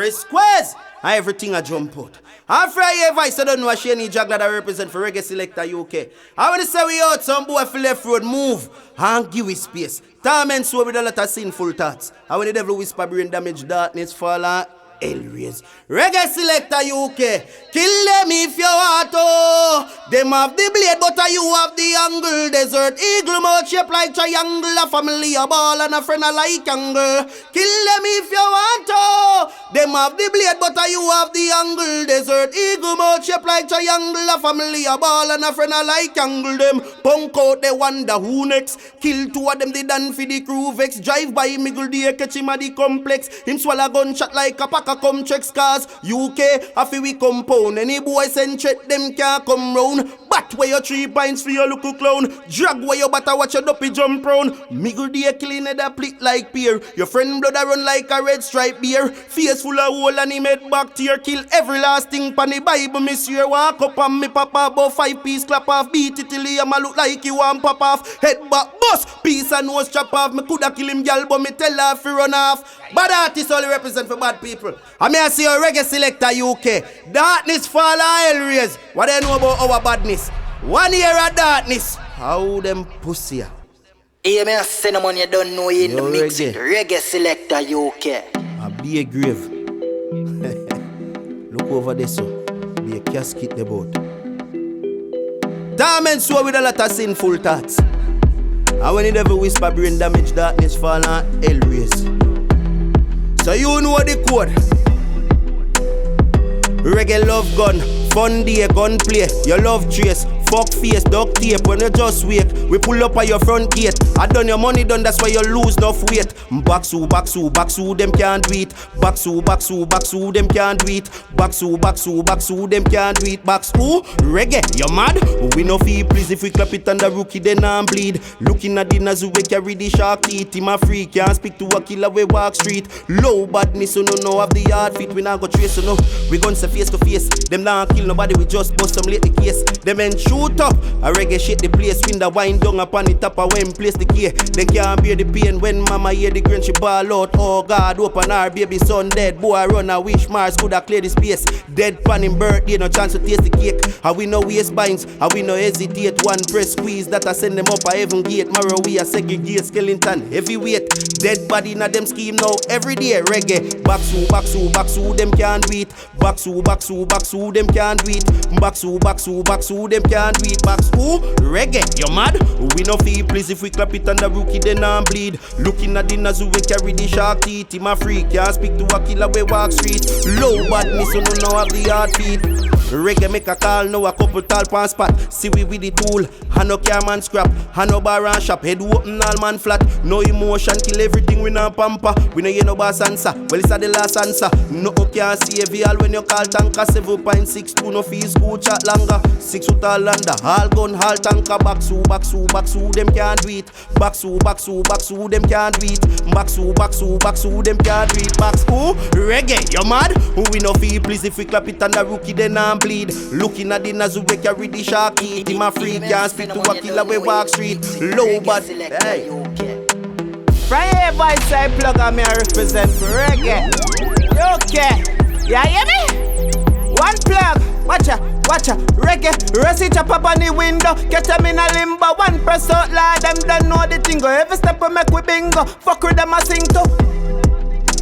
Fresh squares, and everything I jump out. And Friday Vice, I don't know what she any jag that I represent for Reggae Selector UK. I want to say we out some boy for left road move and give it space. Torment so with a lot of sinful thoughts. And when the devil whisper brain damage, darkness fall and hell raise. Reggae Selector UK, kill them if you want to. Them have the blade but you have the angle. Desert eagle mouth shape like triangle. A family a ball and a friend a like angle. Kill them if you want to. Them have the blade but you have the angle. Desert eagle mouth shape like triangle. A family a ball and a friend a like angle. Them punk out they wonder who next. Kill two of them they done for the crew vex. Drive by Miguel D catch him at the complex. Him swallow gunshot like a pack of come check scars. UK a fi we compound. Any boy send threat them can't come round. Bat where your 3 pints for your local clown. Drag where your butter watch your duppy jump round. Miguel D clean it a plick like pear. Your friend blood a run like a red stripe beer. Face full of hole and he made back tear. Kill every last thing pan the Bible monsieur. Walk up on me papa about 5 piece clap off. Beat it till he a look like you want pop off. Head back bust piece and nose chop off. Me coulda kill him gal but me tell her fi run off. Bad artists only represent for bad people. I may see a Reggae Selector UK. Darkness fall and hell raise. What they know about our badness? 1 year of darkness. How them pussy? Hey, me a cinnamon you don't know you in the mix with Reggae Selector UK. A be a grave. Look over there so. Be a casket the boat. Torment so with a lot of sinful thoughts. And when the devil whisper brain damage, darkness fall and hell raise. So you know the code. Reggae love gun, fun day, gun play. Your love trace, fuck face, duct tape. When you just wake, we pull up at your front gate. I done your money done, that's why you lose enough weight. Backsu, them can't do it. Backsu, them can't do it. Backsu, them can't do it. Backsu, reggae, you mad? We no feel please if we clap it on the rookie, then I'm bleed. Looking at the Nazu, we carry the shark teeth. Him a freak, can't speak to a killer, we walk street. Low badness, so no have the hard feet. We not go trace, so no. We gon' say face to face. Them not kill nobody, we just bust some late the case. Them men shoot up, a reggae shit the place. Window wind down upon the top of when place the key. They can't bear the pain when mama hear the grin she ball out. Oh God, open her baby son dead. Boy run a wish Mars coulda clear the space. Dead pan him birthday, no chance to taste the cake. How we no waste binds, how we no hesitate. One press squeeze that I send them up a heaven gate. Tomorrow we a segregate skeleton heavyweight. Dead body na them scheme now every day. Reggae, backsu, them can't do it. Backsu, them can't do it. Backsu, them can't do it. Backsu, reggae, you mad? We no feel please if we clap it on the rookie, then I'm bleed. Looking at the Nazu, we carry the shark teeth. Him a freak, can't speak to a killer, we walk street. Low badness, so no know have the hard feet. Reggae make a call, now a couple tall pan spot. See we with the tool, hand no car man scrap. Hand no bar and shop, head open all man flat. No emotion, kill everything, we no pamper. We no hear no boss answer, well it's a the last answer. No can save you all when you call tanker. 7.62, no fees, school chat longer. 6 foot all under, all gun, all tanker. Backsu, them can't do it. Backsu, them can't do it. Backsu, them can't do it. Backsu, reggae, you mad? We no feel please if we clap it on the rookie, then I'm bleed. Looking at the Nazu, we carry the shark teeth. Him a freak, can't speak to a killer, we walk street. Low bad, hey. Friday Vice I plug and me I represent for reggae. Okay, yeah, hear me? One plug, watcha, reggae. Rest it up on the window, catch them in a limbo. One press out loud, them don't know the thing. Every step we make we bingo. Fuck with them a sing to.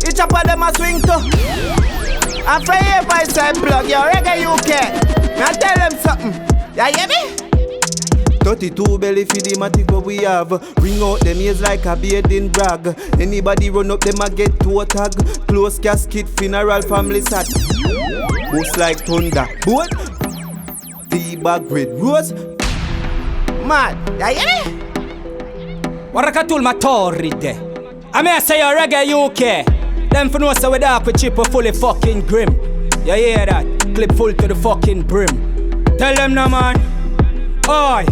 Each up of them a swing to. And Friday Vice I plug, yo, reggae UK. Now tell them something, yeah, hear me? 32 belly for the matic what we have. Bring out them ears like a bearding brag. Anybody run up them a get to a tag. Close casket, funeral, family sat. Boost like thunder. Boat. T-bag red rose. Mad, yeah, hear me? Warakatul Matori de. I may say your reggae UK. Them for no say we dark with chip fully fucking grim. You hear that? Clip full to the fucking brim. Tell them now man. Oi.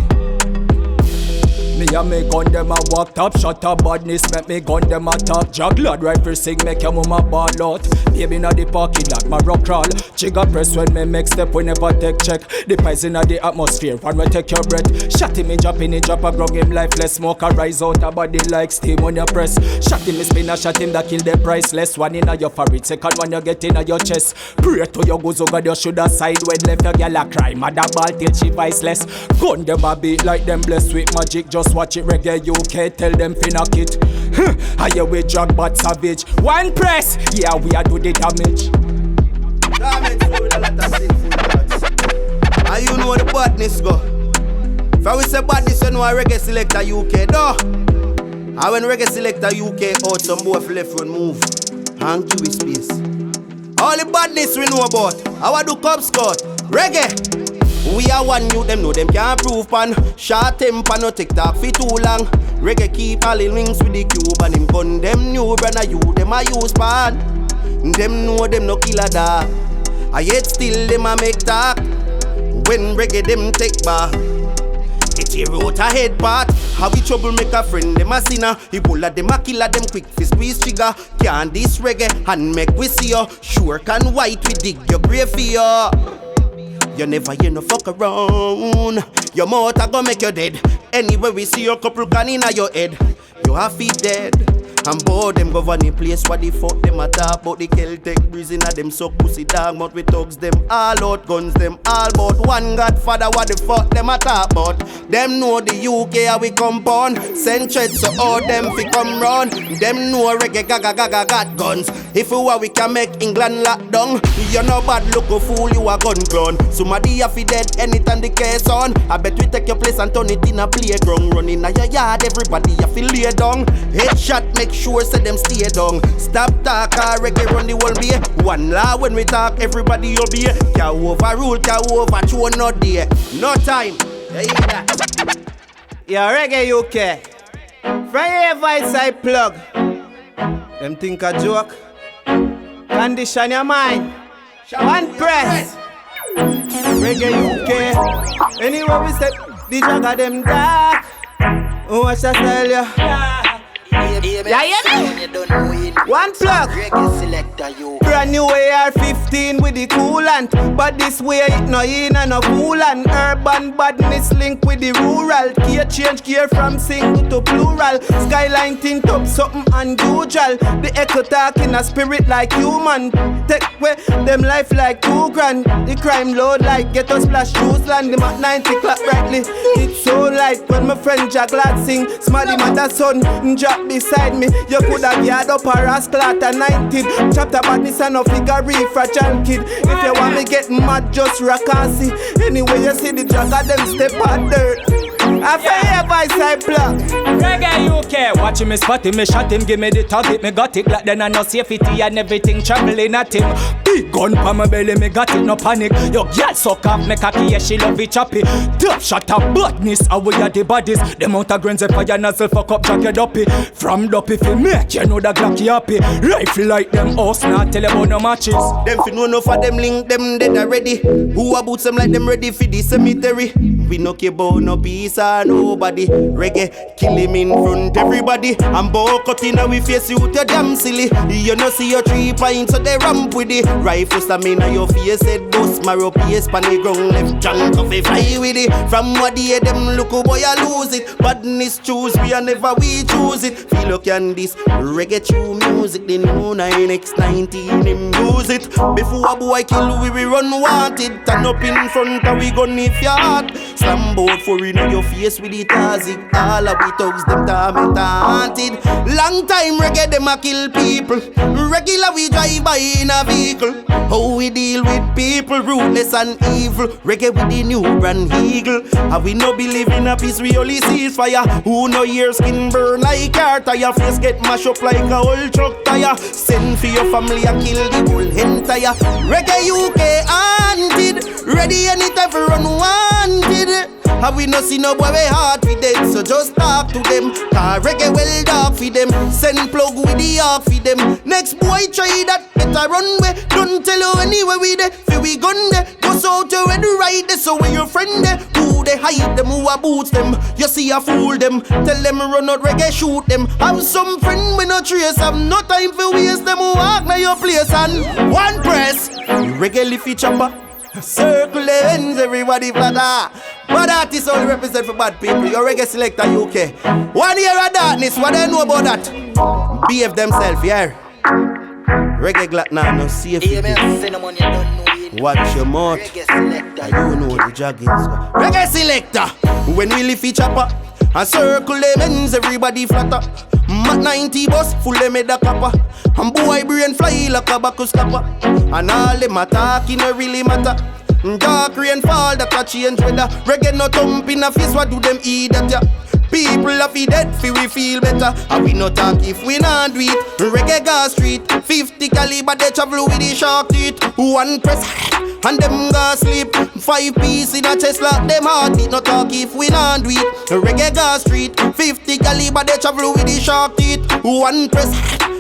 Me and me gun them a walk top. Shut up badness, make me gun them a talk. Jog lad rifle sing, make your mama ball out. Baby na the pocket like my rock crawl. Trigger press when me make step, we never take check. The poison of the atmosphere, when we take your breath. Shot him in drop, a grog him lifeless. Smoke a rise out a body like steam on your press. Shot him in spin, a shot him that kill the priceless. One in a your favorite, second one you get in a your chest. Pray to your goes over, you shoulda side when left your girl a cry. Mother ball till she viceless. Gun them a beat like them blessed with magic. Just watch it Reggae UK, tell them finna it. How you we drag but savage. One press, yeah we a do the damage. Damage with a lot of sinful thoughts. And you know the badness go. If I will say badness, you know a Reggae Selector UK, no. And when Reggae Selector UK out, some boy left front move. Hang to his space. All the badness we know about. How do Cub Scout? Reggae. We are one you, them know them can't prove pan. Short temper, no TikTok for too long. Reggae keep all in links with the cube. And him gun them new brother you, them a use pan. Them know them no killer da. I yet still them a make talk. When reggae them take back. It a road a head part. How we trouble make a friend them a sinner. He pull a them a killer them quick fi squeeze trigger. Can this reggae and make we see ya. Sure can white we dig your grave for ya. You never hear no fuck around. Your mouth a go make you dead. Anywhere we see your couple can inna your head. You have feet dead. And both them govern the place. What the fuck them a talk about the Celtic breeze inna them suck pussy dog. But we thugs them all out, guns them all about. One Godfather, what the fuck them a talk about? Them know the UK how we compound. Send threats so all them fi come round. Them know reggae gaga gaga got guns. If you want we can make England lock down. You no bad look a fool, you a gun clown. Somebody a fi dead anytime the case on. I bet we take your place and turn it in a playground. Running a your yard, everybody a fi lay down. Headshot make sure say them stay down. Stop talk, reggae run the whole bay. One law when we talk, everybody obey. Can't overrule, can't overthrow, no day. No time. You hear that? Yeah, Reggae UK. From your voice I plug. Them think a joke. Condition your mind. One press. Reggae UK. Anyway we step, the jagger them dark. Oh, what shall I tell ya? Yeah, one plug. Brand new AR-15 with the coolant. But this way it no in and no coolant. Urban badness link with the rural. Gear change gear from single to plural. Skyline tint up something unusual. The echo talk in a spirit like human. Take away them life like 2 grand. The crime load like ghetto splash shoes land. Them at 90 clock brightly. It's so light when my friend Jack Lad sing. Smarty matter son drop beside me. You could have yard up a rascal at a 19. Chapta badness and no figure fragile kid. If you want me get mad, just rock and see. Anyway, you see the jagger, them step on dirt. I feel your voice I plug. Reggae UK, watch him, spot him, me shot him, give me the target, me got it. Like then I know safety and everything traveling at him. Big gun pa my belly, me got it, no panic. Your girl suck up, me cocky, yeah, she love it choppy. Top shot up badness, away at the bodies. Them out of grains, fire nozzle, fuck up, jacket duppy. From duppy fi make, you know the Glocky happy. Rifle like them house, not tell about no matches. Them fi know enough of them link, them dead already. Who about them like them ready for the cemetery? We no care about no peace or nobody. Reggae kill him in front everybody. And bow cut in and we face you to damn silly. You no see your 3 pints so they ramp with it. Rifle stamina your face head bust. Marrow pace pan the ground left junk of a fly with it. From what they them look oh boy I lose it. Badness choose we and never we choose it. Feel you can this reggae true music. The new 9X19 him use it. Before a boy kill we run wanted. Turn up in front and we gun if you hard. Slam board for in your face with the tazik. All of we thugs them taunted. Long time reggae them a kill people. Regular we drive by in a vehicle. How we deal with people ruthless and evil. Reggae with the new brand eagle. And we no believe in a peace we only see fire. Who know your skin burn like car tire. Face get mash up like a old truck tire. Send for your family and kill the whole entire. Reggae UK haunted. Ready anytime for run wanted. And we no see no boy we hard with them. So just talk to them. Cause reggae well dark for them. Send plug with the arc for them. Next boy try that, better run way. Don't tell you anywhere we there. Feel we gun there. Go so to where the right there. So where your friend there. Who they hide them, who a boots them. You see a fool them, tell them run out reggae, shoot them. Have some friend with no trace, have no time for waste them, who walk na your place. And one press, reggae leafy chopper, circle the ends, everybody flatter. Bad artists only represent for bad people. Your reggae selector UK. 1 year of darkness, what they know about that? Behave themselves, yeah. Reggae glad now, no safe. Watch your mouth. You know the joggings. Reggae selector. When we leave each chopper and circle them ends, everybody flatter. Mat 90 bus, full them head a copper. And boy brain fly like a bacchus capper. And all them attack, it no really matter. Dark rain fall, that a change weather. Reggae no thump in a face, what do them eat that ya? People are fi dead, fi we feel better. And we no talk if we not do it. Reggae gas street, 50 caliber, they travel with the shark teeth. One press, and them go sleep. 5 piece in a chest like them heartbeat. No talk if we not do it. Reggae gas street, 50 caliber, they travel with the shark teeth. One press,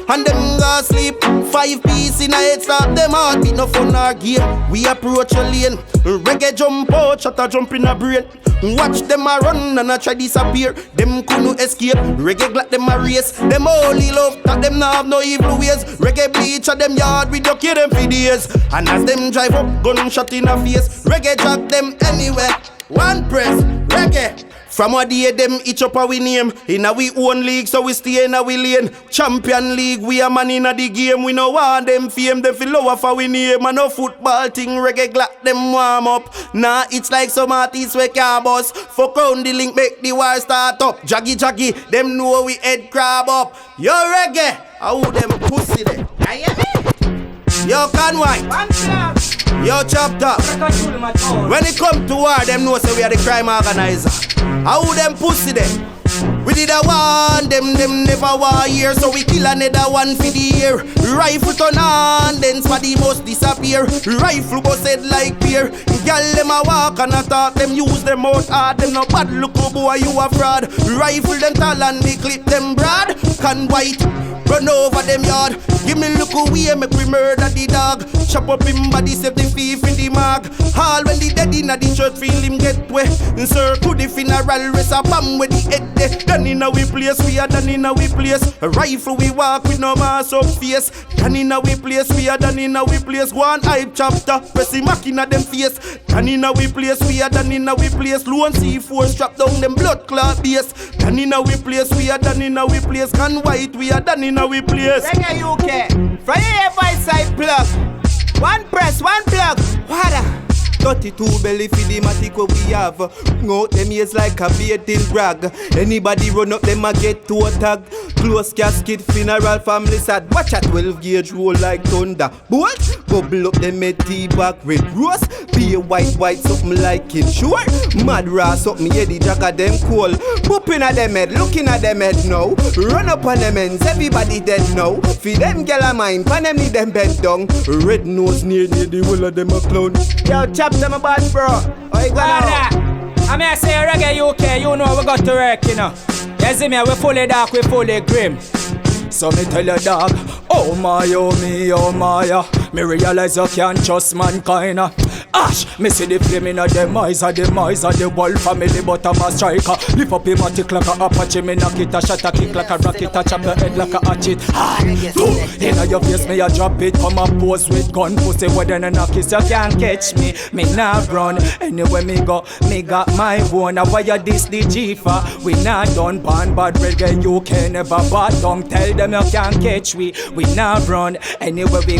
and them go sleep. 5 piece in a head start them heartbeat. No fun or game. We approach a lane. Reggae jump out, shut a jump in a brain. Watch them a run and a try disappear. Them couldn't escape. Reggae glad them a race. Them only love that them not have no evil ways. Reggae bleach at them yard with your kill them for days. And as them drive up, gunshot in a face. Reggae drop them anywhere. One press, reggae. From what day them each up our name. In a we own league, so we stay in a we lane. Champion league, we a man in a the game. We no want them fame, them feel lower for we name. And no football thing, reggae glad them warm up. Nah, it's like some artists we can't bust. Fuck round the link, make the war start up. Jaggy, them know we head crab up. Yo reggae, how them pussy there? Yo Kan Whyte, yo Chapta. When it come to war, them know say we are the crime organizer. How them pussy them? We did a one, them never war here. So we kill another one for the year. Rifle turn on, then spaddy must disappear. Rifle bust head like beer. Girl them a walk and a talk, them use them out hard. Them no bad look, oh boy you a fraud. Rifle them tall and they clip them broad. Kan Whyte, run over them yard. Give me look away, make we murder the dog. Chop up him body, save the thief in the mark. All when the dead inna the church, feel him get wet. Circle the funeral, rest a bomb with the head there. Done inna we place, we are done inna we place. A rifle we walk with no mask up face. Done inna we place, we are done inna we place. Go on hype Chapta, press the mac inna them face. Done inna we place, we are done inna we place. Lone C4 strap down them blood clot base. Done inna we place, we are done inna we place. Kan Whyte, we are done inna we place. Reggae UK, from your voice side plug. One press, one plug. Water. 32 belly for the matic what we have. Bring out them ears like a baiting brag. Anybody run up them a get to a tag. Close casket, funeral, family sad. Watch a 12 gauge roll like thunder. Bolt, bubble up them head tea back red rose. Be a white something like it sure. Mad raw something yeah the jack of them cool. Booping at them head, looking at them head now. Run up on them ends, everybody dead now. Feed them girl a mine, pan them need them bed down. Red nose near the whole of them a clown. Yo, Chapta my bad bro. Oh, you gonna I mean I say Reggae UK, you know we got to work, you know. You see me, we fully dark, we fully grim. So me tell you dog, oh my, oh me, oh my. Me realize you can't trust mankind. Ash, me see the flame in them eyes, the whole family, but I'm a striker. Lift up him a tick like a Apache, me knock it a shot a kick like a rocket, a chop your head like a hatchet. Inna your face, me a drop it, come a pose with gun, pussy wedding and a kiss, you can't catch me. Me not run, anywhere me go, me got my own. Now why you this the G-fa? We not done ban bad reggae, you can never bad down. Tell them you can't catch we not run, anywhere we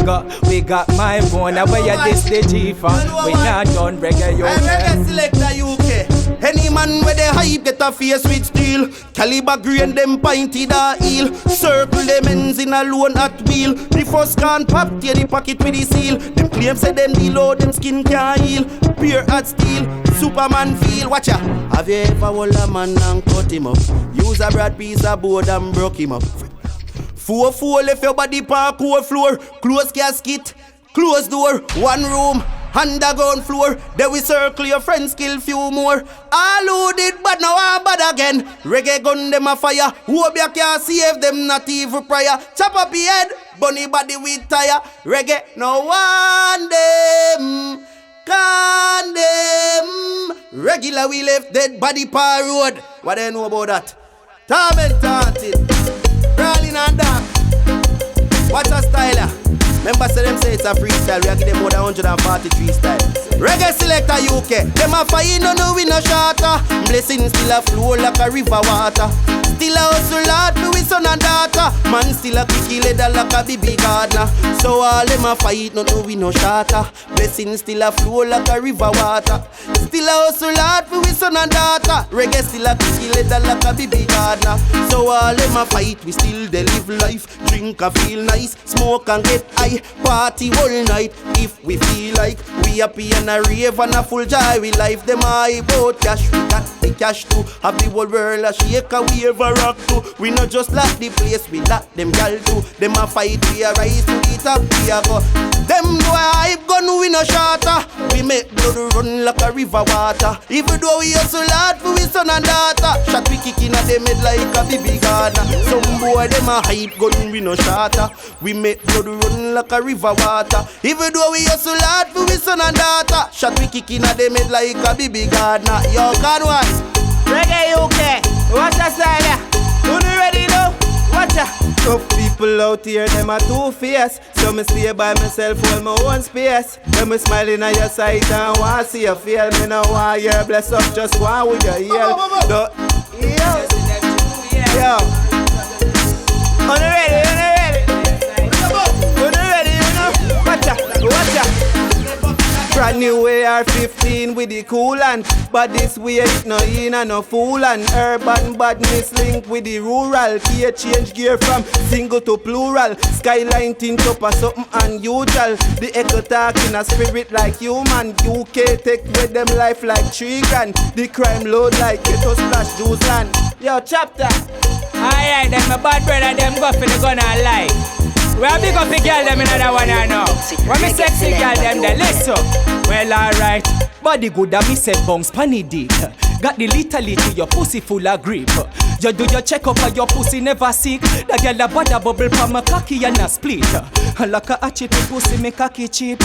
got my own. Now why you this the G-fa? We not done reggae UK. Reggae selector UK. Any man with the hype get a face with steel. Caliber grain them pointed a heel. Circle them ends in a lone at wheel. The first can pop tear the pocket with the seal. Them claim say them below them skin can't heal. Pure at steel, Superman feel. Watch ya. Have you ever hold a man and cut him up? Use a broad piece of board and broke him up. 4-4 left your body park over floor. Close casket, close door, one room. Underground floor, then we circle your friends, kill few more. All who did bad now I'm bad again. Reggae gun them a fire. Hope you can't save them not even prior. Chop up your head, bunny body with tire. Reggae no one them condemn. Regular we left dead body par road. What do you know about that? Tormented, crawling and dark. What's a styler? Remember say them say it's a freestyle. We are give them more than 143 style. Reggae selector UK. Them a fight no we no shatter. Blessings still a flow like a river water. Still a hustle hard for we son and daughter. Man still a kicky leather like a baby gardener. So all them a fight no we no shatter. Blessings still a flow like a river water. Still a hustle hard for we son and daughter. Reggae still a kicky leather like a baby gardener. So all them a fight we still they live life. Drink and feel nice, smoke and get high. Party all night if we feel like. We happy and a rave and a full joy. We life them high about cash. We got the cash too. Have the whole world a shake a wave a rock too. We not just lock the place, we lock them gal too. Them a fight, we a rise to the top, we a go. Them boy hype gun, we no shatter. We make blood run like a river water. Even though we hustle hard for we son and daughter. Shot we kicking at them head like a baby gardener. Some boy them a hype gun, we no shatter. We make blood run like a river water. Even though we hustle hard for we son and daughter. Shot we kicking at them head like a baby gardener. Yo, Kan Whyte. Reggae UK, watch that style ya. Who you ready now? Watch ya. Tough people out here, them are two-faced. So me stay by myself, hold my own space. When me smiling at your side and want to see you feel. Me no want your bless up, just want with your heel. Yo. On the ready, on the ready. On the ready, you know. Watch ya, watch ya. Brand new AR-15 with the coolant. But this way it no in and no fool. And urban badness link with the rural. Here change gear from single to plural. Skyline tint up a something unusual. The echo talk in a spirit like human. UK take with them life like 3 grand. The crime load like ghetto splash juice land. Yo, Chapta. Aye, them my bad brother, them go for the gun and lie. We a big up the girl them in another one I know. When me sexy girl them they listen. Well alright, body good and me say bounce panny deep. Got the little your pussy full of grip. You do your check up and your pussy never sick. The girl a bad a bubble from my cocky and a split. Like a chip pussy me cocky cheap.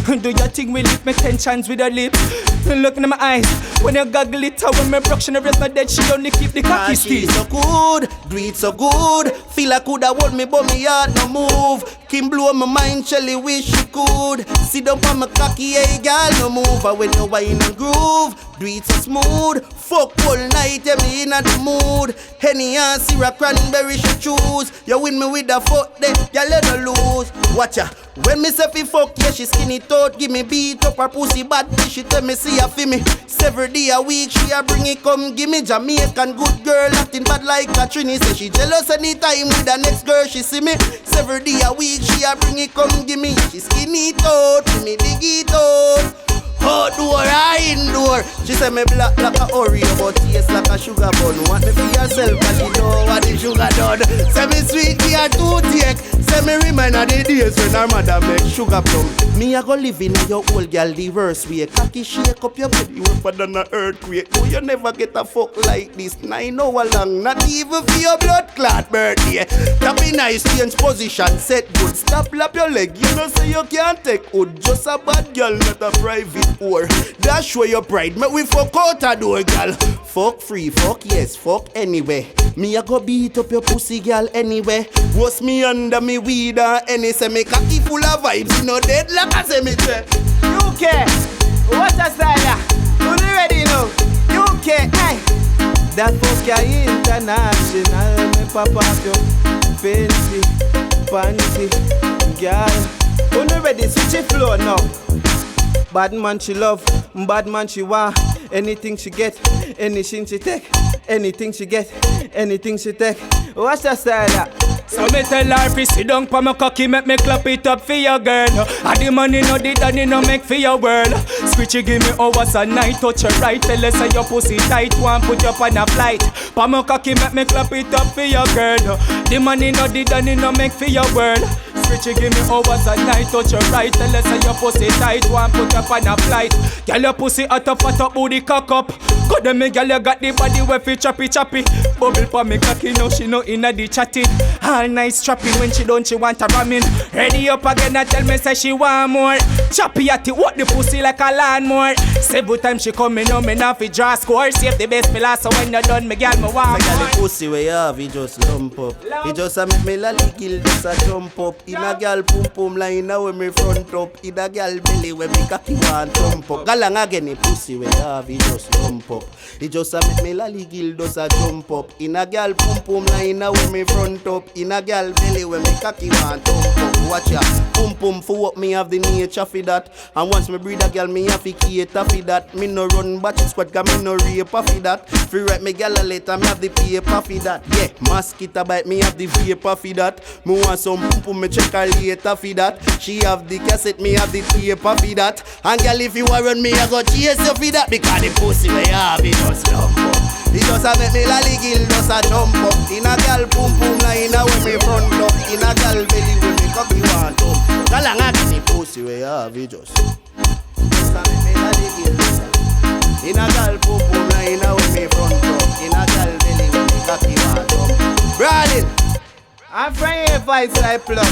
Do your thing with lip, make tensions with her lips. Look in my eyes when you goggle it. When me broke she no raise my dead, she only keep the cocky still. So good, do it so good. Feel I coulda hold me but me heart no move. Kim blow my mind, Shelly wish she could. Sit down on my cocky, hey girl no move. And when you whine and groove, do it so smooth. Fuck all night, yeah me in the mood. Henny and syrup, cranberry she choose. You win me with the fuck there, you let her lose. Watch ya, when me say fi fuck, yeah she skinny thought. Give me beat up her pussy bad, she tell me see her fi me. Several day a week, she a bring it come. Give me Jamaican good girl, acting bad like Katrina. Say she jealous anytime with the next girl she see me. Several day a week, she a bring it come. Give me, she skinny thought, give me dig it out. Outdoor or indoor. She say me black like a Oreo, but taste like a sugar bun. Want me for yourself, cause she know what the sugar done. Say me sweet, me a toothache. Say me remind of the days when her mother make sugar plum. Me a go live in your old girl the worst way. Cocky shake up your body, rougher than a earthquake. No, you never get a fuck like this. 9 hours long, not even for your blood clot birthday. Tap be nice, change position, set good. Stop lap your leg, you know say you can't take hood. Just a bad girl, not a private whore. That's show your pride, make we fuck out a door, girl. Fuck free, fuck yes, fuck anyway. Me a go beat up your pussy, girl, anyway. What's me under me weed or any? Say me cocky full of vibes, you know dead like a cemetery. UK, watch that style ya. Who you ready now? UK, hey. That fuck ya international. Me pop off your fancy, panty, girl. Who you ready? Switch it floor now. Bad man she love, bad man she want. Anything she get, anything she take. Anything she get, anything she take. Watch that style ya. So me tell her fi sit down pa my cocky, make me clap it up for your girl. And the money no the daddy no make for your world. Switchy give me hours a night, touch her right, tell her say your pussy tight, one put you up on a flight. Pa my cocky, make me clap it up for your girl. The money no the daddy no make for your world. Switchy give me hours a night, touch her right, tell her say your pussy tight, one put you up on a flight. Girl your pussy hot up, booty cock up. Go them me girl you got the body where fi choppy choppy. Bubble pa me cocky now she no inna the chatting. All nice trapping when she don't she want a ramming. Ready up again and tell me say she want more. Choppy at it, what the pussy like a lawnmower. Several times she come in on me now fi draw score. Save the best fella, so when you're done, me girl, me want Say more. the pussy where you have, he just lump up. He just a make me lolly kill, just a jump up. In a girl pum pum line now when me front up. In a girl belly when me cocky want thump up. Galang again the pussy where you have, he just lump up. He just a make me lolly kill, just a jump up. In a girl pum pum line now when me front up. In a girl belly when me cocky want thump up. Watch ya, pum pum for what me have the nature for that. And once me breed a girl, me have to cater for that. Me no run batch squad, cause me no rape for that. Free write me girl a later, me have the paper for that. Yeah, mosquito bite, me have the vapor for that. Me want some pum pum, me check her later for that. She have the cassette, me have the paper for that. And girl, if you want run me, I go chase you for that. Because the pussy where you have, it just lump up. It just a make me lolly gill, just a jump up. In a girl pum pum line, when me front up. In a girl belly, when me cocky want up. Galang a the pussy where you have, it just a make me lolly gill. In a girl pum pum line, when me front up. In a girl belly, when me cocky want up. Bradin, I'm from here voice I plug.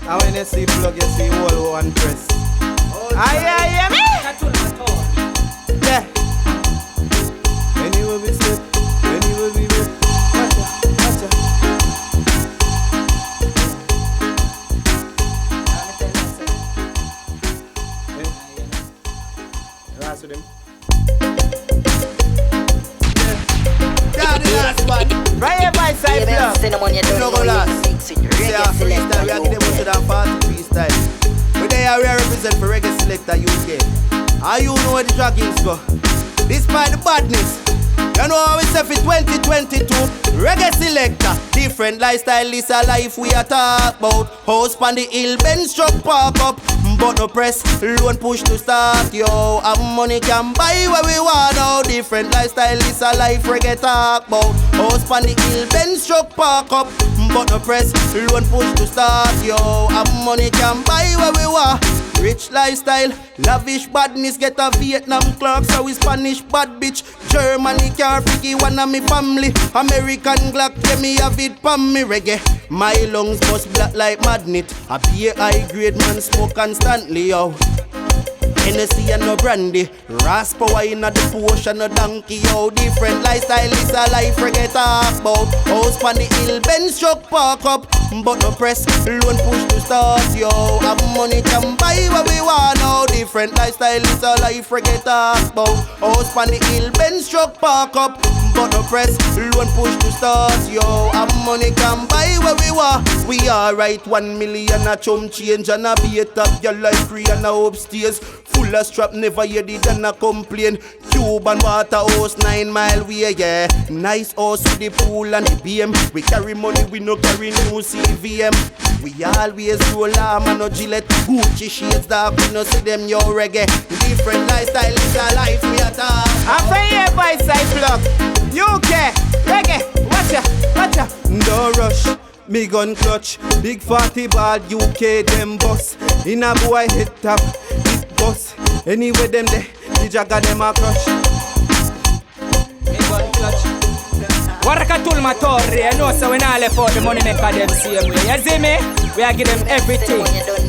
And when you see plug, you see whole one press. Aye, me? Yeah. Anywhere we step, anywhere we rip. Watcha. Last with him. yeah, the last one. Right here voice I plug. Cinnamon, you don't No know go you last. mix it. Say Reggae a freestyle, we are selector, getting much of that party freestyle. But they are represent for Reggae Selector UK. How you know where the dragons go? Despite the badness, you know how we say for 2022. Reggae Selector, different lifestyle is a life we are talk about. House on the hill, bench truck park up. But no press, loan push to start, yo. And money can buy what we want now. Different lifestyle is a life reggae talk about. House on the hill, bench truck park up. But no press, loan push to start, yo. And money can buy what we want. Rich lifestyle, lavish badness, get a Vietnam clock, so we Spanish bad bitch. Germany car freaky, one of me family. American Glock, yeah, me have it pam me reggae. My lungs must black like magnet. I be a high grade man, smoke constantly, yo. Hennessy and no brandy. Rasp power in the potion, no donkey, yo. Different lifestyle is a life reggae talk about. House on the hill, bench truck park up. But no press, loan push to start, yo. Have money can buy what we want now. Different lifestyle is a life reggae talk about. House on the hill, bench truck park up. But no press, loan push to start, yo. Have money can buy what we want. We alright, 1 million a chum change and a beat up your life free and a upstairs. Full of strap, never hear the done complain. Cuban water house 9 mile way, yeah. Nice house with the pool and the BM. We carry money, we no carry new CVM. We always roll arm and no Gillette. Gucci shades dark, we no see them, yo reggae. Different lifestyle is a life we are talk. I'm from here voice I plug. UK, reggae, watcha. Don't rush, me gun clutch. Big 40 ball UK them boss. In a boy hit top, it boss. Anyway them there, the jagger them a crush. Me gun clutch. Warakatul Matori, I know so when I left out the money make them same way. You see me? We are give them everything.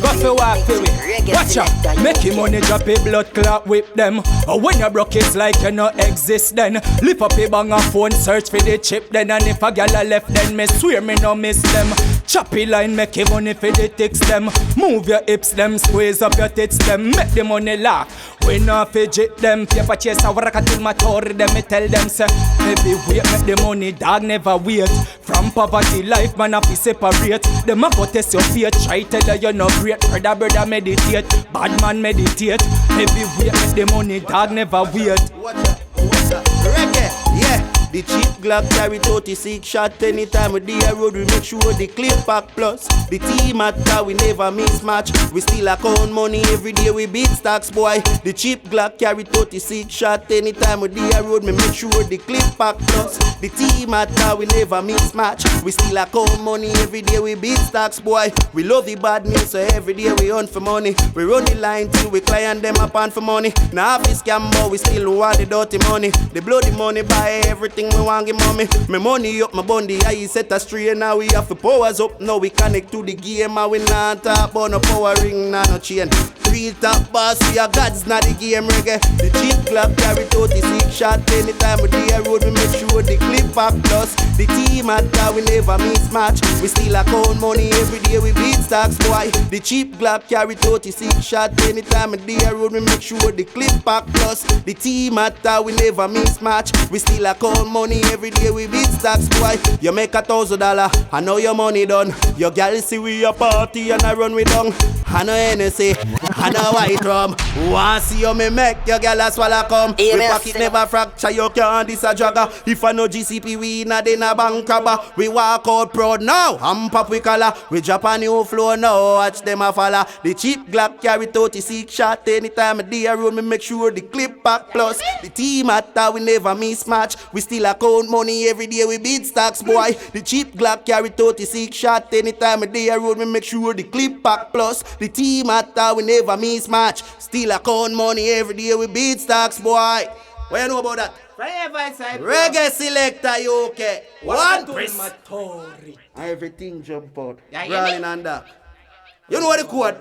Go for walk for it. Watch out, make your money drop a blood clot whip them. Or when you broke it's like you no exist then. Lift up a bang of phone, search for the chip then. And if a gal a left then, me swear me no miss them. Choppy line, make your money for the ticks them. Move your hips them, squeeze up your tits them. Make the money laugh. We no fidget them. Paper chase a Warakatul Matori, them me tell them say heavyweight make the money, dog never wait. From poverty life man have to separate. Them a go test your faith, try tell you you're not great. Brother meditate, bad man meditate. Heavyweight make the money, dog never wait. What's up? Reggae, yeah. The cheap Glock carry 36 shot anytime we the road. We make sure the clip back plus. The team matter, we never mismatch. We still account money every day. We beat stacks, boy. The cheap Glock carry 36 shot anytime we the road. We make sure the clip back plus. The team matter, we never mismatch. We still account money every day. We beat stacks, boy. We love the badness, so every day we hunt for money. We run the line till we client them up on for money. Now half is scam, but we still want the dirty money. They blow the money, buy everything we want give mommy. My money up, my bundy, I set a straight. Now we have the powers up, now we connect to the game. And we not talk about no power ring, nah, no chain. real top boss, we are gods, not the game reggae. The cheap club carry 36 shot. Anytime we day road, we make sure the clip up plus. The team at that we never mismatch. We still account money every day, we beat stocks, boy. The cheap Glock carry 36 shot. Anytime we day road, we make sure the clip up plus. The team at that we never mismatch. We still account money every day, we beat stocks, boy. You make $1,000, I know your money done. Your gal see we a party and I run with down. I know NSA, I know white rum. Want see you me make your gal a swallow come. Yeah, We pocket never fracture, you can't this a jagger. If I know GCP, we na den a bank robber. We walk out proud now, I'm pop we color. We drop a new floor now, watch them a follow. The cheap Glock carry 36 shot. Anytime a day road, me make sure the clip back plus. The team at that we never mismatch. We still account money every day, we beat stocks, boy. The cheap Glock carry 36 shot. Anytime a day road, me make sure the clip back plus. The team at that we never mismatch. Still account money every day, we beat stocks, boy. What you know about that? Reggae selector, you okay? One press. Everything jump out. Yeah, Brawling and that. You know what the code?